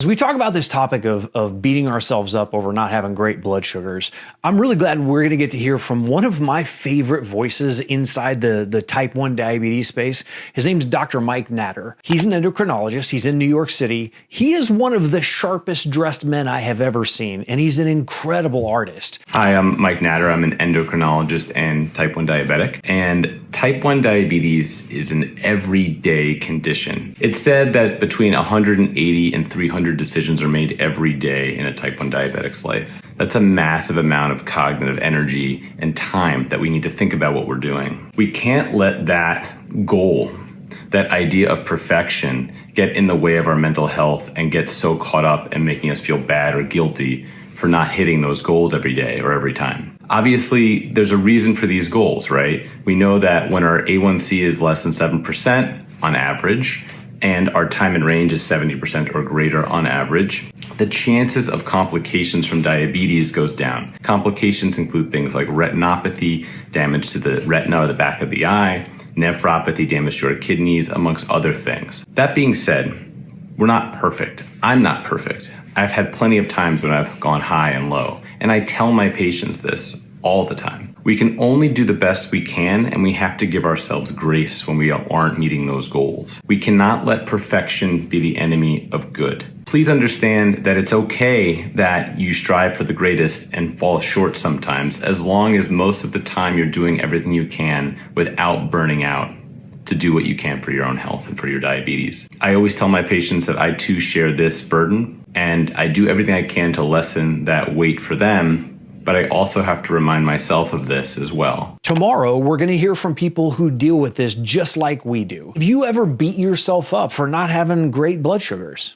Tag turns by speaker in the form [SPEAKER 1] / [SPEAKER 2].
[SPEAKER 1] As we talk about this topic of beating ourselves up over not having great blood sugars, I'm really glad we're going to get to hear from one of my favorite voices inside the type 1 diabetes space. His name's Dr. Mike Natter. He's an endocrinologist. He's in New York City. He is one of the sharpest dressed men I have ever seen, and he's an incredible artist.
[SPEAKER 2] Hi, I'm Mike Natter. I'm an endocrinologist and type 1 diabetic. And type 1 diabetes is an everyday condition. It's said that between 180 and 300 decisions are made every day in a type 1 diabetic's life. That's a massive amount of cognitive energy and time that we need to think about what we're doing. We can't let that goal, that idea of perfection, get in the way of our mental health and get so caught up in making us feel bad or guilty for not hitting those goals every day or every time. Obviously, there's a reason for these goals, right? We know that when our A1C is less than 7% on average, and our time in range is 70% or greater on average, the chances of complications from diabetes goes down. Complications include things like retinopathy, damage to the retina or the back of the eye, nephropathy, damage to our kidneys, amongst other things. That being said, we're not perfect. I'm not perfect. I've had plenty of times when I've gone high and low, and I tell my patients this all the time. We can only do the best we can, and we have to give ourselves grace when we aren't meeting those goals. We cannot let perfection be the enemy of good. Please understand that it's okay that you strive for the greatest and fall short sometimes, as long as most of the time you're doing everything you can without burning out to do what you can for your own health and for your diabetes. I always tell my patients that I too share this burden, and I do everything I can to lessen that weight for them, but I also have to remind myself of this as well.
[SPEAKER 1] Tomorrow, we're going to hear from people who deal with this just like we do. Have you ever beat yourself up for not having great blood sugars?